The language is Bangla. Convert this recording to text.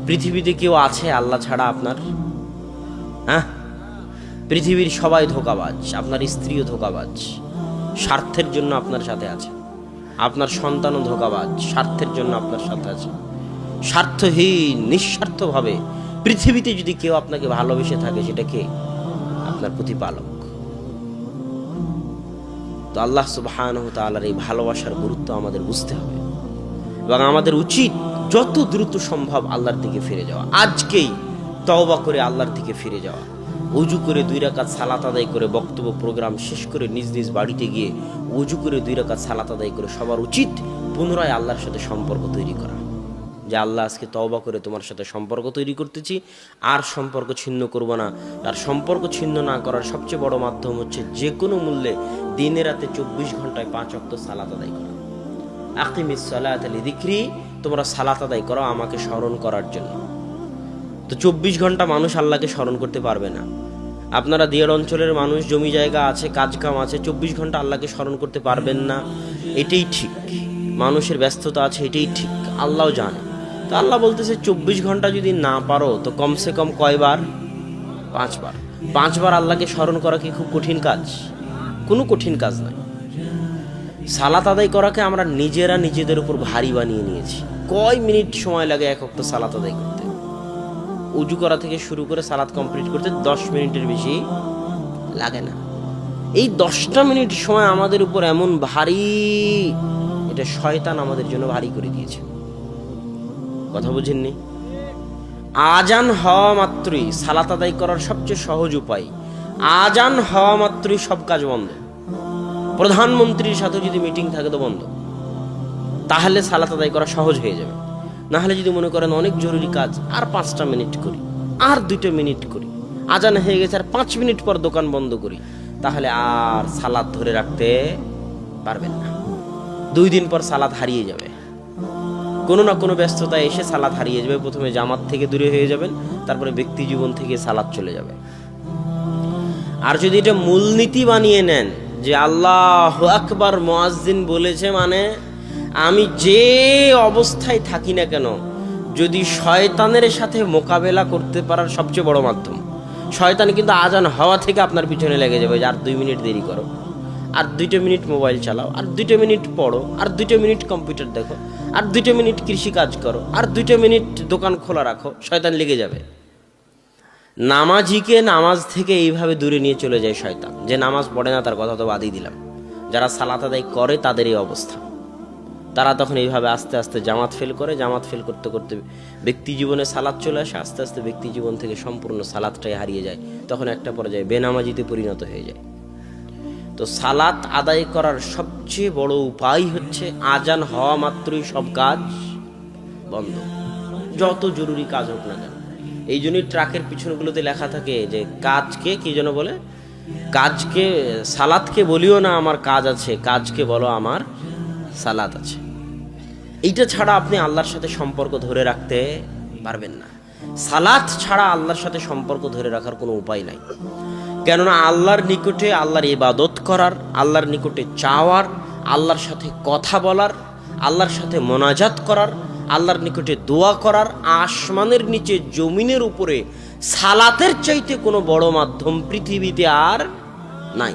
পৃথিবীতে কেউ আছে আল্লাহ ছাড়া আপনার? হ্যাঁ, পৃথিবীর সবাই ধোঁকাবাজ, আপনার স্ত্রীও ধোঁকাবাজ, স্বার্থের জন্য আপনার সাথে আছে। আপনার সন্তানও ধোঁকাবাজ, স্বার্থের জন্য আপনার সাথে আছে। স্বার্থহীন নিঃস্বার্থভাবে পৃথিবীতে যদি কেউ আপনাকে ভালোবেসে থাকে, সেটা কে? আপনার প্রতিপালক। তো আল্লাহ সুবহানাহু ওয়া তাআলার এই ভালোবাসার গুরুত্ব আমাদের বুঝতে হবে এবং আমাদের উচিত যত দ্রুত সম্ভব আল্লাহর দিকে ফিরে যাওয়া। আজকেই তওবা করে আল্লাহর দিকে ফিরে যাওয়া, উজু করে 2 রাকাত সালাত আদায় করে বক্তব্য প্রোগ্রাম শেষ করে নিজ নিজ বাড়িতে গিয়ে উজু করে 2 রাকাত সালাত আদায় করে সবার উচিত পুনরায় আল্লাহর সাথে সম্পর্ক তৈরি করা। যে আল্লাহ, আজকে তওবা করে তোমার সাথে সম্পর্ক তৈরি করতেছি, আর সম্পর্ক ছিন্ন করব না। আর সম্পর্ক ছিন্ন না করার সবচেয়ে বড় মাধ্যম হচ্ছে যে কোনো মূল্যে দিনে রাতে 24 ঘন্টায় 5 ওয়াক্ত সালাত আদায় করা। আকিমিস সালাতা লিযিকরি, তোমরা সালাত আদায় করো আমাকে স্মরণ করার জন্য। তো 24 ঘন্টা মানুষ আল্লাহকে স্মরণ করতে পারবে না। আপনারা দিয়ার অঞ্চলের মানুষ, জমি জায়গা আছে, কাজ কাম আছে, 24 ঘন্টা আল্লাহকে স্মরণ করতে পারবেন না, এটাই ঠিক। মানুষের ব্যস্ততা আছে, এটাই ঠিক, আল্লাহও জানে। তো আল্লাহ বলতেছে 24 ঘন্টা যদি না পারো তো কমসে কম কয়বার? 5 বার। 5 বার আল্লাহকে স্মরণ করা কি খুব কঠিন কাজ? কোনো কঠিন কাজ নয়। সালাত আদায় করাকে আমরা নিজেরা নিজেদের উপর ভারী বানিয়ে নিয়েছি। কয় মিনিট সময় লাগে এক ওয়াক্ত সালাত আদায় করতে? উজু করা থেকে শুরু করে সালাত কমপ্লিট করতে 10 মিনিটের বেশি লাগে না। এই 10টা মিনিট সময় আমাদের উপর এমন ভারী, এটা শয়তান আমাদের জন্য ভারী করে দিয়েছে। কথা বুঝেননি? আজান হওয়া মাত্রই সালাত আদায় করার সবচেয়ে সহজ উপায়, আজান হওয়া মাত্রই সব কাজ বন্ধ। প্রধানমন্ত্রীর সাথে যদি মিটিং থাকে তো বন্ধ, তাহলে সালাত আদায় করা সহজ হয়ে যাবে। না হলে যদি মনে করেন অনেক জরুরি কাজ, আর 5টা মিনিট করি, আর 2টা মিনিট করি, আজান হয়ে গেছে আর 5 মিনিট পর দোকান বন্ধ করি, তাহলে আর সালাত ধরে রাখতে পারবেন না। 2 দিন পর সালাত হারিয়ে যাবে, কোনো না কোনো ব্যস্ততায় এসে সালাত হারিয়ে যাবে। প্রথমে জামাত থেকে দূরে হয়ে যাবেন, তারপরে ব্যক্তি জীবন থেকে সালাত চলে যাবে। আর যদি এটা মূলনীতি বানিয়ে নেন যে আল্লাহু আকবার মুয়াজ্জিন বলেছে মানে আমি যে অবস্থায় থাকি না কেন, যদি শয়তানের সাথে মোকাবেলা করতে পারার সবচেয়ে বড় মাধ্যম। শয়তান কিন্তু আজান হওয়া থেকে আপনার পিছনে লেগে যাবে যে আর 2 মিনিট দেরি করো, আর 2টা মিনিট মোবাইল চালাও, আর 2টা মিনিট পড়ো, আর 2টা মিনিট কম্পিউটার দেখো, আর 2টা মিনিট কৃষি কাজ করো, আর 2টা মিনিট দোকান খোলা রাখো। শয়তান লেগে যাবে। নামাজিকে নামাজ থেকে এইভাবে দূরে নিয়ে চলে যায় শয়তান। যে নামাজ পড়ে না তার কথা তো বাদই দিলাম, যারা সালাত আদায় করে তাদের এই অবস্থা। তারা তখন এইভাবে আস্তে আস্তে জামাত ফেল করে, জামাত ফেল করতে করতে ব্যক্তি জীবনে সালাত চলে আসে, আস্তে আস্তে ব্যক্তি জীবন থেকে সম্পূর্ণ সালাতটাই হারিয়ে যায়। তখন একটা পর্যায়ে বেনামাজিতে পরিণত হয়ে যায়। তো সালাত আদায় করার সবচেয়ে বড় উপায় হচ্ছে আজান হওয়া মাত্রই সব কাজ বন্ধ, যত জরুরি কাজ হোক না কেন। এই জন্যই ট্রাকের পিছনগুলোতে লেখা থাকে যে কাজকে কি যেন বলে, কাজকে সালাতকে বলিও না আমার কাজ আছে, কাজকে বলো আমার সালাত আছে। এইটা ছাড়া আপনি আল্লাহর সাথে সম্পর্ক ধরে রাখতে পারবেন না। সালাত ছাড়া আল্লাহর সাথে সম্পর্ক ধরে রাখার কোনো উপায় নাই। কেননা আল্লাহর নিকটে আল্লাহর ইবাদত করার, আল্লাহর নিকটে চাওয়ার, আল্লাহর সাথে কথা বলার, আল্লাহর সাথে মোনাজাত করার, আল্লাহর নিকটে দোয়া করার, আসমানের নিচে জমিনের উপরে সালাতের চাইতে কোনো বড় মাধ্যম পৃথিবীতে আর নাই।